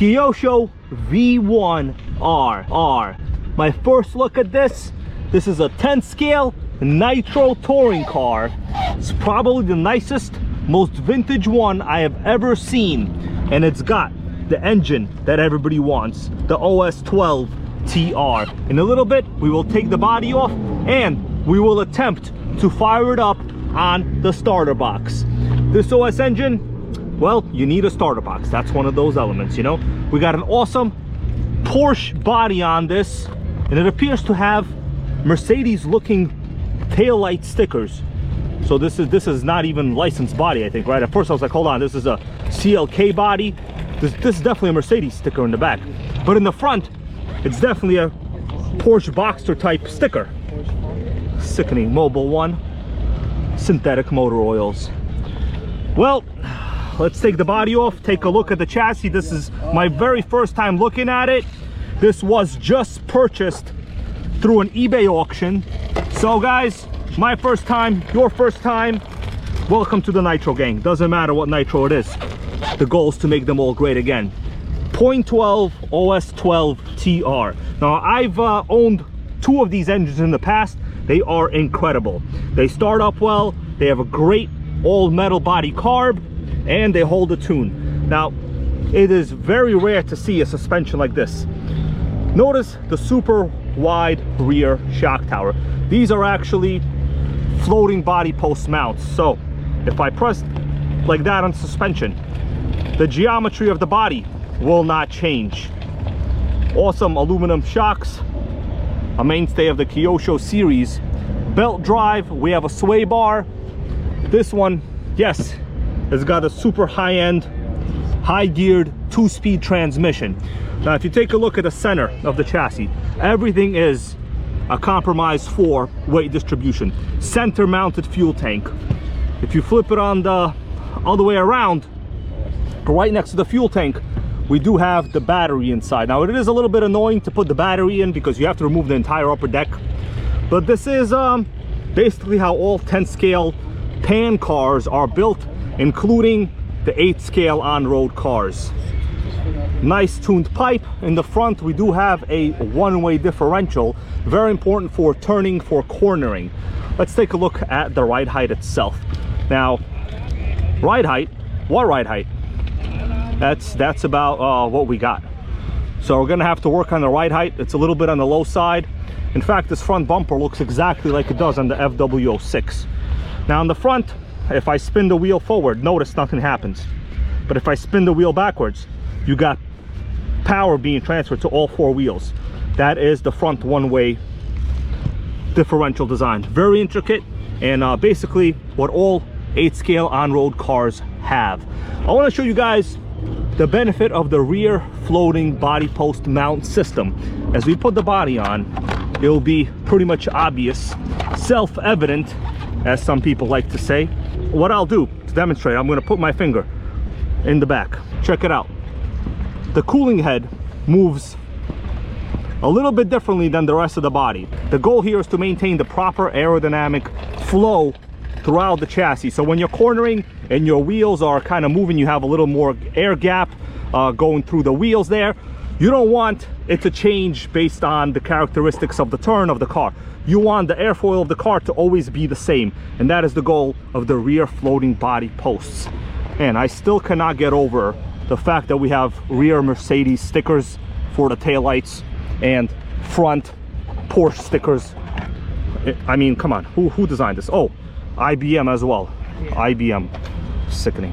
Kyosho V1RR. My first look at this. This is a 10 scale Nitro touring car. It's probably the nicest, most vintage one I have ever seen. And it's got the engine that everybody wants, the OS 12 TR. In a little bit, we will take the body off and we will attempt to fire it up on the starter box. This OS engine, well, you need a starter box. That's one of those elements, you know. We got an awesome Porsche body on this, and it appears to have Mercedes looking taillight stickers. So this is not even licensed body, I think, right? At first I was like, hold on, this is a CLK body. This is definitely a Mercedes sticker in the back. But in the front, it's definitely a Porsche Boxster type sticker. Sickening. Mobile One, synthetic motor oils. Well, let's take the body off, take a look at the chassis. This is my very first time looking at it. This was just purchased through an eBay auction. So guys, my first time, your first time, welcome to the Nitro gang. Doesn't matter what Nitro it is. The goal is to make them all great again. 0.12 OS 12 TR. Now I've owned two of these engines in the past. They are incredible. They start up well, they have a great all metal body carb, and they hold a tune. Now it is very rare to see a suspension like this. Notice the super wide rear shock tower. These are actually floating body post mounts. So if I press like that on suspension, the geometry of the body will not change. Awesome aluminum shocks, a mainstay of the Kyosho series. Belt drive, we have a sway bar. This one, yes, has got a super high-end, high-geared 2-speed transmission. Now if you take a look at the center of the chassis, everything is a compromise for weight distribution. Center mounted fuel tank. If you flip it on the other way around, right next to the fuel tank, we do have the battery inside. Now it is a little bit annoying to put the battery in because you have to remove the entire upper deck, but this is basically how all 10 scale pan cars are built, including the 8 scale on-road cars. Nice tuned pipe. In the front we do have a one-way differential, very important for turning, for cornering. Let's take a look at the ride height itself. Now ride height, what ride height? That's about what we got. So we're gonna have to work on the ride height. It's a little bit on the low side. In fact, this front bumper looks exactly like it does on the FW06. Now on the front, if I spin the wheel forward, notice nothing happens. But if I spin the wheel backwards, you got power being transferred to all 4 wheels. That is the front one-way differential design. Very intricate, and basically what all 8 scale on-road cars have. I want to show you guys the benefit of the rear floating body post mount system. As we put the body on, it will be pretty much obvious, self-evident, as some people like to say. What I'll do to demonstrate, I'm going to put my finger in the back. Check it out. The cooling head moves a little bit differently than the rest of the body. The goal here is to maintain the proper aerodynamic flow throughout the chassis. So when you're cornering and your wheels are kind of moving, you have a little more air gap going through the wheels there. You don't want it to change based on the characteristics of the turn of the car. You want the airfoil of the car to always be the same, and that is the goal of the rear floating body posts. And I still cannot get over the fact that we have rear Mercedes stickers for the taillights and front Porsche stickers. I mean, come on, who designed this? Oh, IBM as well. IBM. Sickening.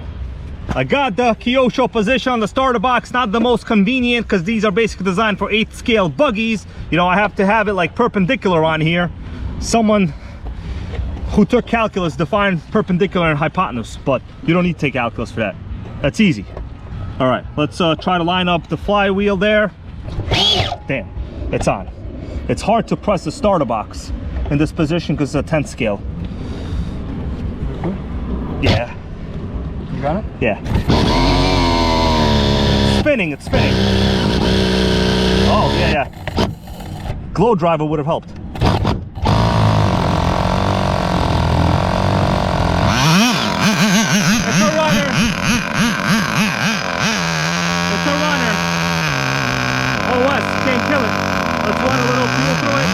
I got the Kyosho position on the starter box. Not the most convenient because these are basically designed for 8 scale buggies. You know, I have to have it like perpendicular on here. Someone who took calculus defined perpendicular and hypotenuse, but you don't need to take calculus for that. That's easy. All right, let's try to line up the flywheel there. Damn, it's on. It's hard to press the starter box in this position because it's a 10 scale. Yeah. You got it? Yeah. It's spinning, it's spinning. Oh, yeah, yeah. Glow driver would have helped. It's a runner. It's a runner. kill it. Let's run a little fuel through it.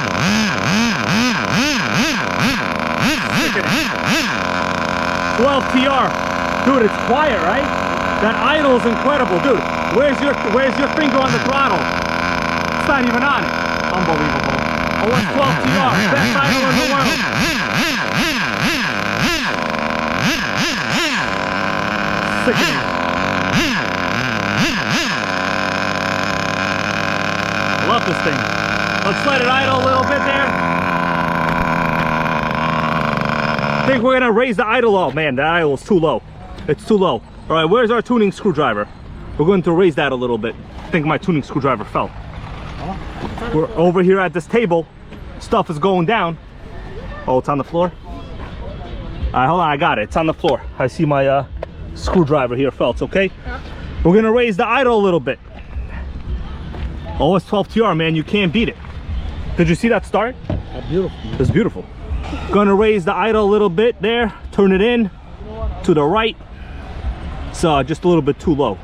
Stick it in. 12 TR. Dude, it's quiet, right? That idle is incredible. Dude, where's your finger on the throttle? It's not even on it. Unbelievable. Oh, it's 12 TR. Best idle in the world. Sickening. Love this thing. Let's let it idle a little bit there. I think we're gonna raise the idle. Oh man, the idle is too low. It's too low. All right, where's our tuning screwdriver? We're going to raise that a little bit. I think my tuning screwdriver fell. We're over here at this table. Stuff is going down. Oh, it's on the floor? All right, hold on, I got it. It's on the floor. I see my screwdriver here fell. It's okay. We're gonna raise the idle a little bit. Oh, it's 12 TR, man. You can't beat it. Did you see that start? That's beautiful. It's beautiful. Gonna raise the idle a little bit there. Turn it in to the right. It's just a little bit too low.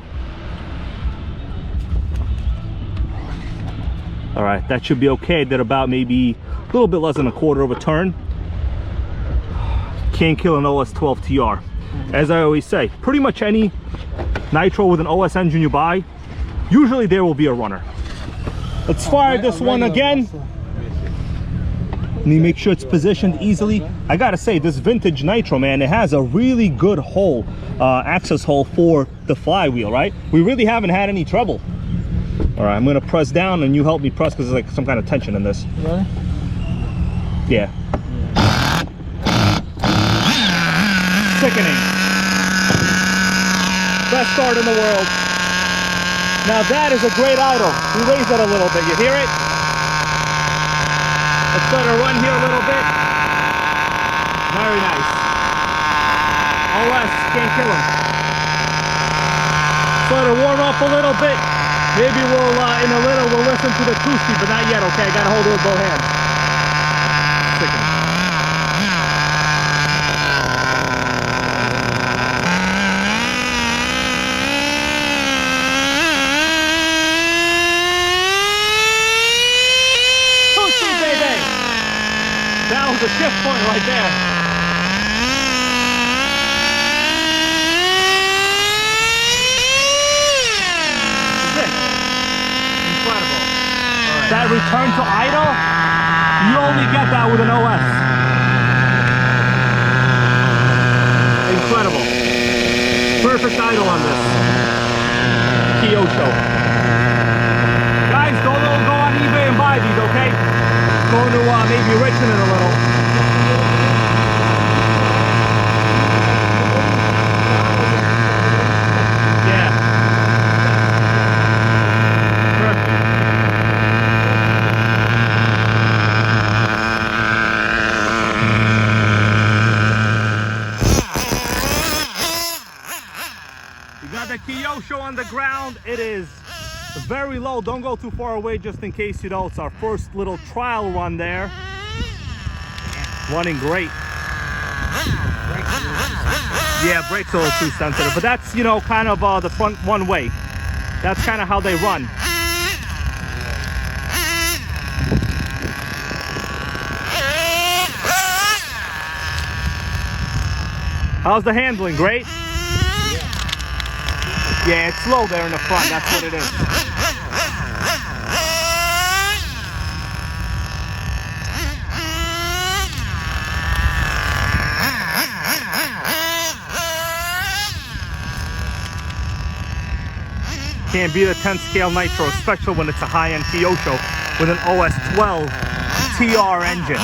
All right, that should be okay. Did about maybe a little bit less than a quarter of a turn. Can't kill an OS 12 TR. As I always say, pretty much any Nitro with an OS engine you buy, usually there will be a runner. Let's fire this one again. Let me make sure it's positioned easily. I gotta say, this vintage Nitro, man, it has a really good hole, access hole for the flywheel, right? We really haven't had any trouble. All right, I'm gonna press down and you help me press because there's like some kind of tension in this. Really? Yeah. Sickening. Best start in the world. Now that is a great idle. We raised it a little bit. You hear it? Let's let her run here a little bit. Very nice. OS can't kill him. Let's let her warm up a little bit. Maybe we'll, in a little, we'll listen to the 2-speed, but not yet, okay? I gotta hold it with both hands. Sickening. That was a shift point right there. That's it. Incredible. Right. That return to idle, you only get that with an OS. Incredible. Perfect idle on this Kyosho. Guys, don't go on eBay and buy these, okay? Going to maybe richen it a little. Yeah. Perfect. We got the Kyosho on the ground. It is very low. Don't go too far away just in case, you know, it's our first little trial run there. Running great. Yeah, brakes a little too sensitive, but that's, you know, kind of the front one way. That's kind of how they run. How's the handling? Great? Yeah, it's slow there in the front. That's what it is. Can't beat a 10 scale Nitro, especially when it's a high-end Kyosho with an OS 12 TR engine.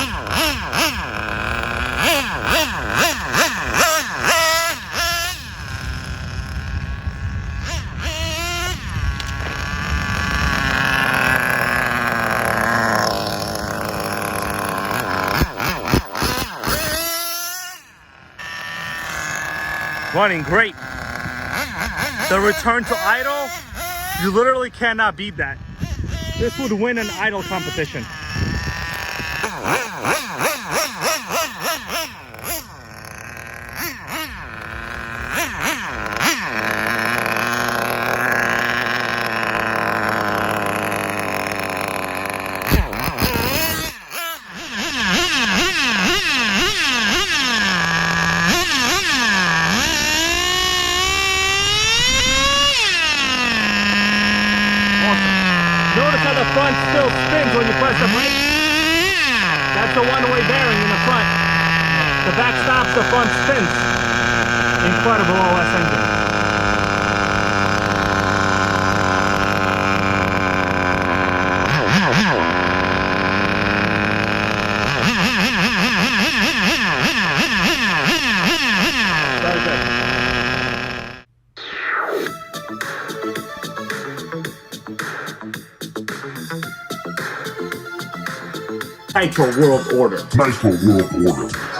Running great. The return to idle, you literally cannot beat that. This would win an idle competition. Notice how the front still spins when you press the brake? That's a one-way bearing in the front. The back stops, the front spins. Incredible OS engine. Very good. Nitro World Order. Nitro World Order.